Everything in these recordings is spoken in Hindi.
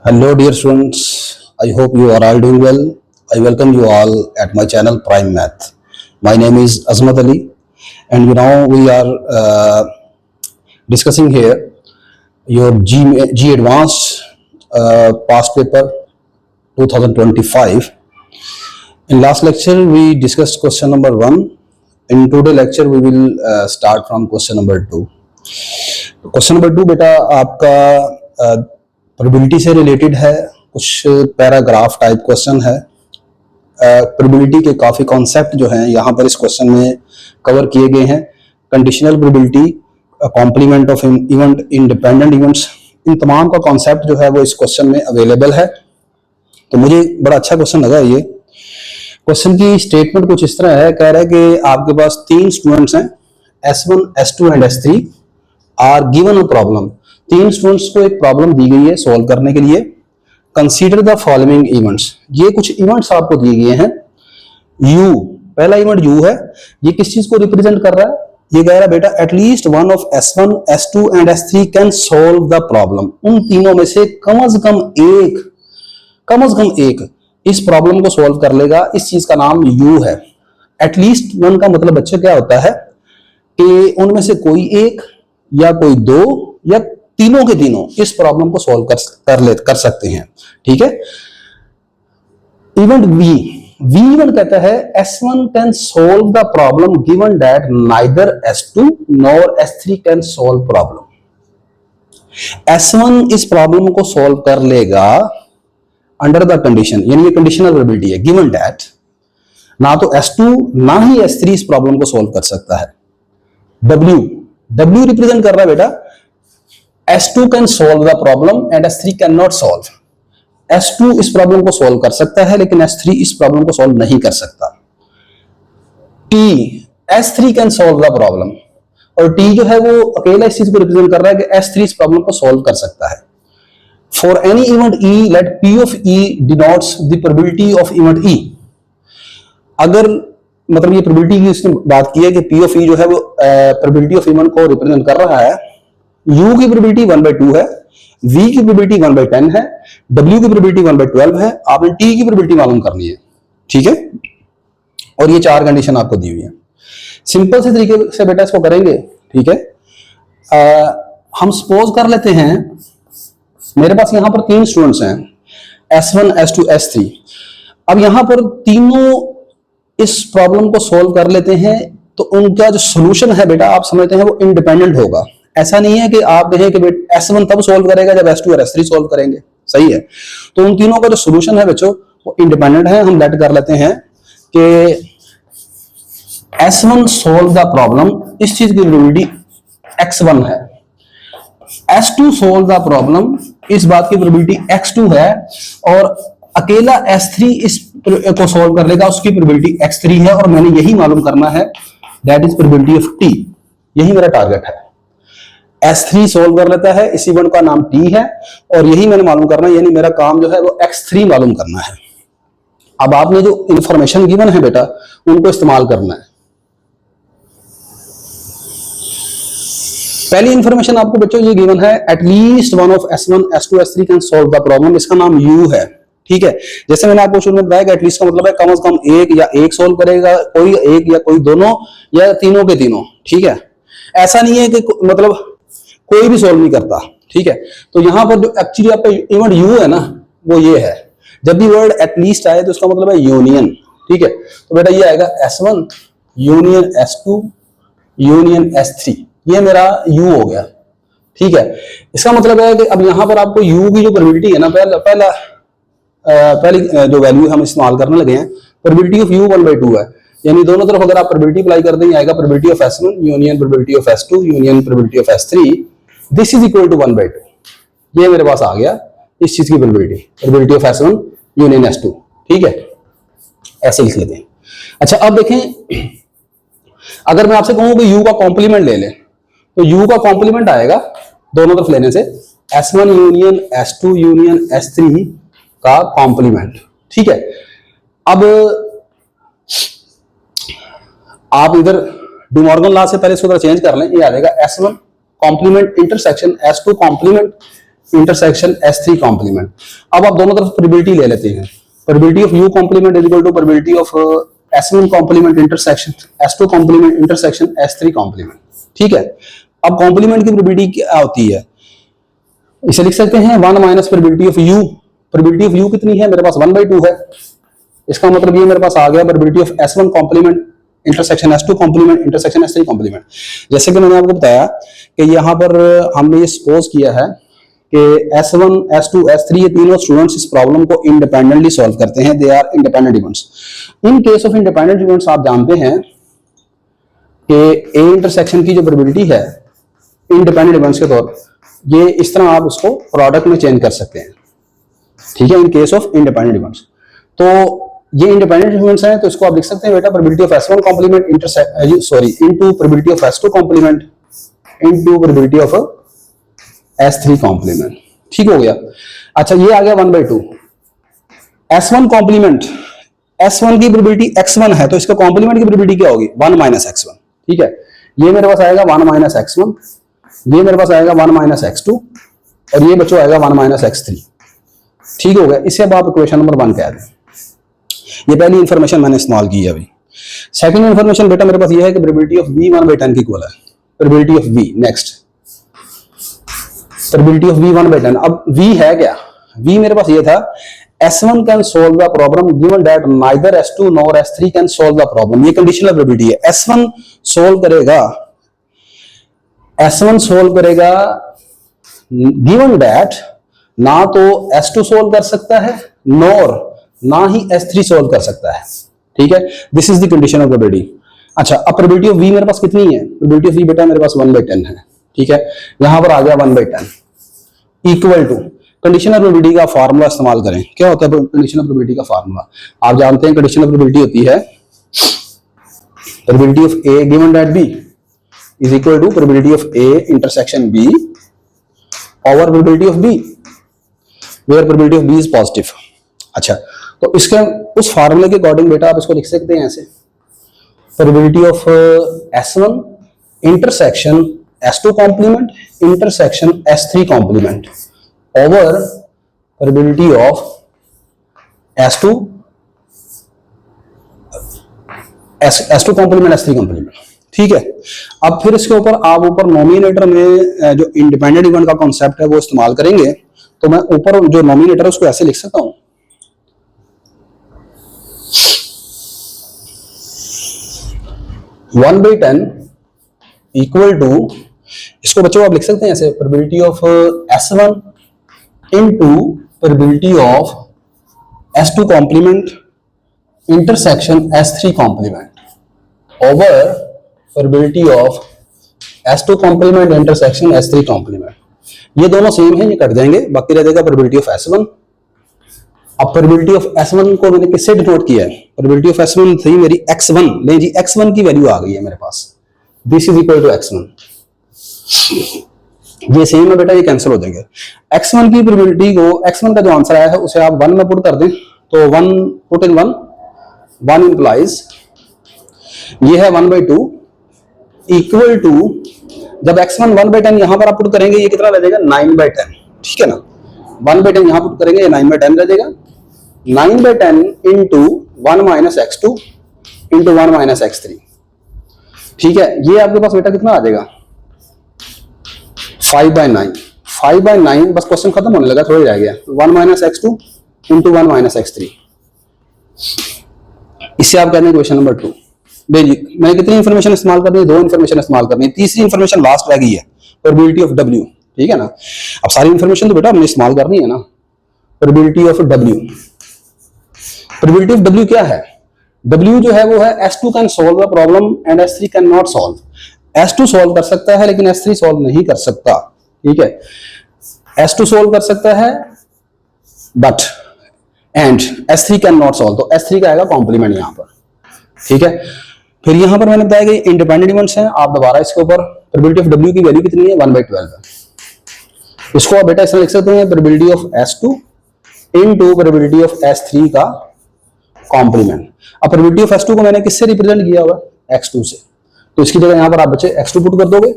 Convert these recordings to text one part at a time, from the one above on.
Hello, dear students. I hope you are all doing well. I welcome you all at my channel Prime Math. My name is Azmat Ali, and we are discussing here your G Advanced past paper 2025. In last lecture, we discussed question number 1. In today lecture, we will start from question number 2. Question number 2 बेटा आपका प्रोबेबिलिटी से रिलेटेड है, कुछ पैराग्राफ टाइप क्वेश्चन है। प्रोबेबिलिटी के काफ़ी कॉन्सेप्ट जो हैं यहाँ पर इस क्वेश्चन में कवर किए गए हैं। Conditional probability, complement of event, independent events, इन तमाम का कॉन्सेप्ट जो है वो इस क्वेश्चन में अवेलेबल है। तो मुझे बड़ा अच्छा क्वेश्चन लगा ये। क्वेश्चन की स्टेटमेंट कुछ इस तरह है, कह रहा है कि आपके पास 3 स्टूडेंट्स हैं, S1, S2 and S3 are given a problem. 3 students को एक प्रॉब्लम दी गई है सॉल्व करने के लिए। कंसीडर द फॉलोइंग इवेंट्स, ये कुछ इवेंट्स आपको दिए गए हैं। U, पहला इवेंट U है, ये किस चीज को रिप्रेजेंट कर रहा है? ये कह रहा है बेटा at least one of S1, S2 and S3 can solve the problem. उन तीनों में से कम से कम एक इस प्रॉब्लम को सॉल्व कर लेगा। इस चीज का नाम U है। एटलीस्ट वन का मतलब बच्चे क्या होता है कि उनमें से कोई एक या कोई दो या तीनों के तीनों इस प्रॉब्लम को सॉल्व कर सकते हैं। ठीक है। इवेंट वी इवेंट कहता है S1 can solve the problem given that neither S2 nor S3 can solve problem. S1 इस प्रॉब्लम को सॉल्व कर लेगा अंडर द कंडीशन, यानी ये कंडीशनल प्रोबेबिलिटी है, गिवन दैट ना तो S2 ना ही S3 इस प्रॉब्लम को सॉल्व कर सकता है। W रिप्रेजेंट कर रहा है बेटा S2 can solve the problem and S3 can not solve. S2 इस प्रॉब्लम को सॉल्व कर सकता है लेकिन S3 इस प्रॉब्लम को सॉल्व नहीं कर सकता। T, S3 can solve the problem, और T जो है वो अकेला इस चीज को रिप्रेजेंट कर रहा है कि S3 इस प्रॉब्लम को सॉल्व कर सकता है। For any event E, let P of E denotes the probability of event E। अगर मतलब ये प्रोबेबिलिटी की इसने बात की है कि P of E जो है वो प्रोबेबिलिटी ऑफ इवेंट को रिप्रेजेंट कर रहा है। U की प्रोबेबिलिटी 1/2 है, V की प्रोबेबिलिटी 1/10 है, W की प्रोबेबिलिटी 1/12 है। आपने T की प्रोबेबिलिटी मालूम करनी है। ठीक है। और ये 4 कंडीशन आपको दी हुई है। सिंपल से तरीके से बेटा इसको करेंगे। ठीक है। हम सपोज कर लेते हैं मेरे पास यहां पर 3 स्टूडेंट्स हैं, S1, S2, S3। अब यहां पर तीनों इस प्रॉब्लम को सॉल्व कर लेते हैं तो उनका जो सॉल्यूशन है बेटा आप समझते हैं वो इंडिपेंडेंट होगा। ऐसा नहीं है कि आप कहें कि बेटा S1 तब सॉल्व करेगा जब S2 और S3 सॉल्व करेंगे। सही है। तो उन तीनों का जो सॉल्यूशन है बच्चों वो इंडिपेंडेंट है। हम लेट कर लेते हैं कि S1 सॉल्व द प्रॉब्लम, इस चीज की प्रोबेबिलिटी X1 है। S2 सॉल्व द प्रॉब्लम, इस बात की प्रोबेबिलिटी X2 है। और अकेला S3 इस को सॉल्व कर लेगा, उसकी प्रोबेबिलिटी X3 है। और मैंने यही मालूम करना है, that is probability of T। यही मेरा टारगेट है। S3 सॉल्व कर लेता है, इस इवेंट का नाम T है, और यही मैंने मालूम करना है, यानी मेरा काम जो है वो X3 मालूम करना है। अब आपने जो इंफॉर्मेशन गिवन है बेटा उनको इस्तेमाल करना है। पहली इंफॉर्मेशन आपको बच्चों ये गिवन है, at least one of S1, S2, S3 can solve the problem. इसका नाम U है। ठीक है। जैसे मैंने आपको शुरू में बताया कि एटलीस्ट का मतलब है कम से कम एक या एक सॉल्व करेगा, कोई एक या कोई दोनों या तीनों के तीनों। ठीक है। ऐसा नहीं है कि मतलब कोई भी सॉल्व नहीं करता। ठीक है। तो यहां पर जो एक्चुअली आपका इवेंट U है ना वो ये है। जब भी वर्ड एटलीस्ट आए तो उसका मतलब है यूनियन। ठीक है। तो बेटा ये आएगा S1 union S2 union S3, ये मेरा U हो गया। ठीक है। इसका मतलब है कि अब यहां पर आपको U की जो प्रोबेबिलिटी है ना, पहली जो वैल्यू हम इस्तेमाल करने लगे हैं, प्रोबेबिलिटी ऑफ U 1/2 है। यानी दोनों तरफ अगर आप प्रोबेबिलिटी अप्लाई कर देंगे आएगा probability of S1 union probability of S2 union probability of S3, this is equal to 1/2। ये मेरे पास आ गया इस चीज की probability of S1 union S2। ठीक है। ऐसे लिख लेते हैं। अच्छा अब देखें, अगर मैं आपसे कहूं कि U का कॉम्प्लीमेंट ले लें तो U का कॉम्प्लीमेंट आएगा दोनों तरफ लेने से S1 union S2 union S3 का कॉम्प्लीमेंट। ठीक है। अब आप इधर डिमॉर्गन लॉ से पहले इसको चेंज कर लें, ये आ जाएगा S1 complement intersection S2 complement intersection S3 complement. अब आप दोनों तरफ प्रोबेबिलिटी ले लेते हैं, probability of U complement is equal to probability of S1 complement intersection S2 complement intersection S3 complement. ठीक है, अब कॉम्प्लीमेंट की प्रोबेबिलिटी क्या होती है, इसे लिख सकते हैं 1 minus probability of U। Probability of U कितनी है, मेरे पास 1/2 है। इसका मतलब ये मेरे पास आ गया probability of S1 complement intersection S2 complement intersection S3 complement. जैसे कि मैंने आपको बताया कि यहाँ पर हमने ये सपोज किया है कि S1, S2, S3 ये तीनों स्टूडेंट्स इस प्रॉब्लम को इंडिपेंडेंटली सॉल्व करते हैं, they are independent events. In case of independent events आप जानते हैं कि ए इंटरसेक्शन की जो प्रोबेबिलिटी है इंडिपेंडेंट इवेंट्स के तौर पर, ये इस तरह आप उसको प्रोडक्ट में चेंज कर सकते हैं। ठीक है, इन केस ऑफ इंडिपेंडेंट इवेंट्स। तो ये इंडिपेंडेंट इवेंट्स हैं, तो इसको आप लिख सकते हैं बेटा probability of S1 complement into probability of S2 complement into probability of S3 complement. ठीक हो गया। अच्छा, ये आ गया 1/2। S1 कॉम्प्लीमेंट, S1 की प्रोबेबिलिटी x1 है, तो इसका कॉम्प्लीमेंट की प्रोबेबिलिटी क्या होगी, 1 माइनस x1। ठीक है, ये मेरे पास आएगा 1 माइनस x1, ये मेरे पास आएगा 1 माइनस x2 और ये बच्चों आएगा 1 माइनस x3। ठीक हो गया। इसे अब आप इक्वेशन नंबर 1 कह दें। ये पहली इंफॉर्मेशन मैंने इस्तेमाल की है अभी। सेकंड इंफॉर्मेशन बेटा मेरे पास ये है कि प्रोबेबिलिटी ऑफ V 1/10 की इक्वल है probability of V। Next probability of V 1/10। अब V है क्या, V मेरे पास ये था S1 can solve the problem given that neither S2 nor S3 can solve the problem. ये कंडीशनल प्रोबेबिलिटी है। S1 सोल्व करेगा, S1 सोल्व करेगा गिवन दैट ना तो S2 सोल्व कर सकता है नॉर ना ही S3 सोल्व कर सकता है। ठीक है, this is the condition of probability. अच्छा, अब प्रोबेबिलिटी ऑफ V मेरे पास कितनी है, प्रोबेबिलिटी ऑफ V बेटा मेरे पास 1/10 है। ठीक है, यहां पर आ गया 1/10 इक्वल टू कंडीशनल प्रोबेबिलिटी का फार्मूला इस्तेमाल करें। क्या होता है कंडीशनल प्रोबेबिलिटी का फार्मूला, आप जानते हैं कंडीशनल प्रोबेबिलिटी होती है probability of A given that B is equal to probability of A intersection B over probability of B where probability of B is positive. अच्छा, तो इसके उस फार्मूले के अकॉर्डिंग बेटा आप इसको लिख सकते हैं ऐसे, probability of S1 intersection S2 complement intersection S3 complement over probability of S2 complement S3 complement. ठीक है, अब फिर इसके ऊपर आप ऊपर नोमिनेटर में जो इंडिपेंडेंट इवेंट का कॉन्सेप्ट है वो इस्तेमाल करेंगे। तो मैं ऊपर जो नोमिनेटर है उसको ऐसे लिख सकता हूं, वन बाई 10 इक्वल टू, इसको बच्चों आप लिख सकते हैं ऐसे, probability of S1 into probability of S2 complement intersection S3 complement over probability of S2 complement intersection S3 complement. ये दोनों सेम है, ये कट जाएंगे, बाकी रह जाएगा प्रोबेबिलिटी ऑफ S1। अब प्रोबेबिलिटी ऑफ S1 को मैंने किससे डिनोट किया है, प्रोबेबिलिटी ऑफ S1 थी मेरी x1, नहीं जी x1 की वैल्यू आ गई है मेरे पास, this is equal to x1। ये सेम है बेटा, ये कैंसिल हो जाएंगे। x1 की प्रोबेबिलिटी को, x1 का जो आंसर आया है उसे आप 1 में पुट कर दें, तो 1 पुट इन 1 इंप्लाइज ये है 1/2 इक्वल टू, जब x1 1/10 यहां पर आप पुट करेंगे ये कितना रह जाएगा 9/10। ठीक है ना, 1/10 यहां पुट करेंगे ये 9/10 रह जाएगा, 9/10 into 1 minus x2 into 1 minus x3। ठीक है, ये आपके पास बेटा कितना आ जाएगा 5/9। 5/9 बस क्वेश्चन खत्म होने लगा, थोड़ा रह गया, 1 minus x2 into 1 minus x3। इससे आप कहते हैं क्वेश्चन नंबर 2। देखिए मैंने कितनी इंफॉर्मेशन इस्तेमाल करनी है, 2 इंफॉर्मेशन इस्तेमाल करनी है, तीसरी इंफॉर्मेशन लास्ट रह गई है, प्रोबेबिलिटी ऑफ W। ठीक है ना, अब सारी इंफॉर्मेशन तो बेटा हमने इस्तेमाल करनी है ना। Probability of W, probability of W क्या है, W जो है वो है S2 can solve the problem and S3 can not solve. S2 solve कर सकता है लेकिन S3 सॉल्व नहीं कर सकता। ठीक है, S2 सॉल्व कर सकता है but and S3 can not solve, तो S3 का आएगा कॉम्प्लीमेंट यहां पर। ठीक है, फिर यहां पर मैंने बताया कि इंडिपेंडेंट इवेंट्स हैं, आप दोबारा इसके ऊपर प्रोबेबिलिटी ऑफ W की वैल्यू कितनी है 1/12 है, इसको आप बेटा इसमें लिख सकते हैं probability of S2 into probability of S3 का कॉम्प्लीमेंट। अब प्रोबेबिलिटी ऑफ S2 को मैंने किससे रिप्रेजेंट किया हुआ x2 से, तो इसकी जगह यहां पर आप बच्चे x2 पुट कर दोगे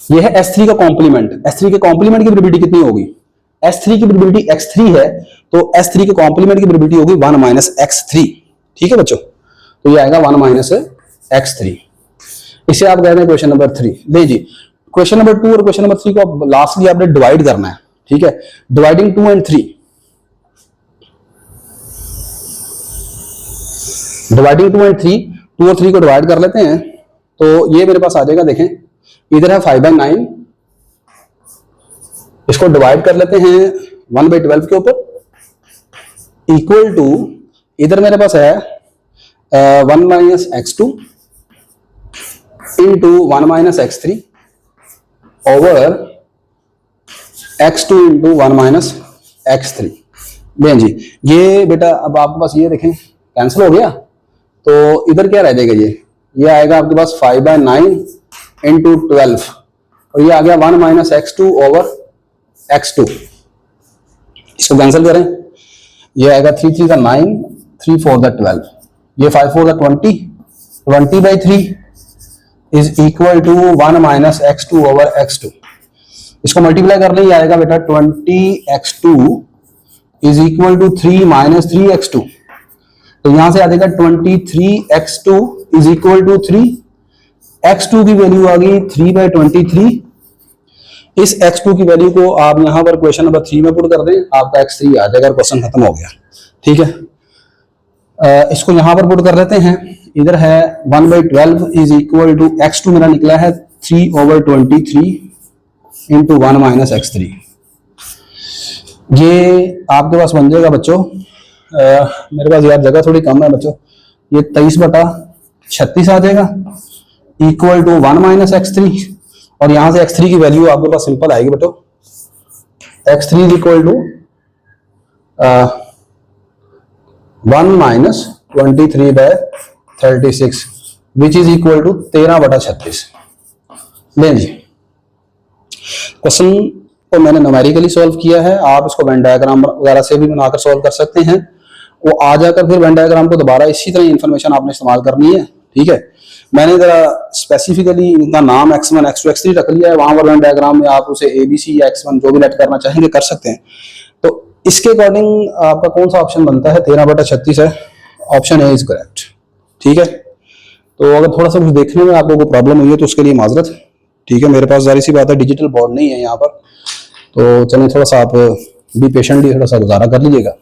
ये है S3 का कॉम्प्लीमेंट। S3 के कॉम्प्लीमेंट की प्रोबेबिलिटी कितनी होगी? S3 की प्रोबेबिलिटी x3 है, तो S3 के कॉम्प्लीमेंट की प्रोबेबिलिटी होगी 1 माइनस x3। ठीक है बच्चों, तो ये आएगा 1 माइनस x3। इसे आप कहते हैं क्वेश्चन नंबर 3। ले जी, क्वेश्चन नंबर 2 और क्वेश्चन नंबर 3 को लास्टली आपने डिवाइड करना है। ठीक है, डिवाइडिंग 2 एंड 3, डिवाइडिंग 2 एंड 3, 2 और 3 को डिवाइड कर लेते हैं, तो ये मेरे पास आ जाएगा। देखें, इधर है 5/9, इसको डिवाइड कर लेते हैं 1/12 के ऊपर, इक्वल टू इधर मेरे पास है 1 minus x2 into 1 minus x3 over x2 into 1 minus x3। बेन जी, ये बेटा अब आपके पास ये देखें कैंसिल हो गया, तो इधर क्या रह जाएगा? ये आएगा आपके पास 5/9 इंटू 12, और ये आ गया 1 माइनस x2 ओवर x2। इसको कैंसिल करें, ये आएगा 3 3 का 9, 3 4 का 12, ये 5 4 का 20, 20/3 is equal to 1 minus x2 over x2। इसको मल्टीप्लाई कर लें, ये आएगा बेटा 20x2 is equal to 3 minus 3x2, तो यहां से आ जाएगा 23x2 is equal to 3, x2 की वैल्यू आ गई 3/23। इस x2 की वैल्यू को आप यहां पर क्वेश्चन नंबर 3 में पुट कर दें, आपका x3 आ जाएगा, क्वेश्चन खत्म हो गया। ठीक है, इसको यहां पर पुट कर लेते हैं। इधर है 1/12 इज इक्वल टू x2 मेरा निकला है 3/23 इंटू 1 माइनस x3। ये आपके पास बन जाएगा बच्चों, मेरे पास यार जगह थोड़ी कम है बच्चों, ये 23/36 आ जाएगा, इक्वल टू 1 माइनस x3, और यहां से x3 की वैल्यू आपके पास सिंपल आएगी बेटो, x3 is equal to 1 minus 23/36 which is equal to 13/36। लें जी, क्वेश्चन को मैंने न्यूमेरिकली सॉल्व किया है, आप इसको वेन डायग्राम वगैरह से भी बनाकर सॉल्व कर सकते हैं। वो आ जाकर फिर वेन डायग्राम को दोबारा इसी तरह इंफॉर्मेशन आपने इस्तेमाल करनी है। ठीक है, मैंने जरा स्पेसिफिकली इनका नाम x1 x2 x3 रख लिया है, वहां पर वेन डायग्राम में आप उसे ABC या x1 जो भी लेट करना चाहेंगे कर सकते हैं। तो इसके अकॉर्डिंग आपका कौन सा ऑप्शन बनता है? 13/36 है, ऑप्शन ए इज करेक्ट। ठीक है, तो अगर थोड़ा सा कुछ देखने में आपको कोई प्रॉब्लम हुई है तो उसके लिए माजरत। ठीक है, मेरे पास जाहिर सी बात है डिजिटल बोर्ड नहीं है यहाँ पर, तो चलिए थोड़ा सा आप भी पेशेंटली थोड़ा सा गुजारा कर लीजिएगा।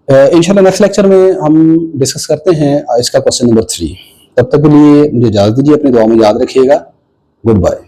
इंशाल्लाह नेक्स्ट लेक्चर में हम डिस्कस करते हैं इसका क्वेश्चन नंबर 3। तब तक के लिए मुझे इजाज़त दीजिए, अपनी दुआ में याद रखिएगा। Good bye.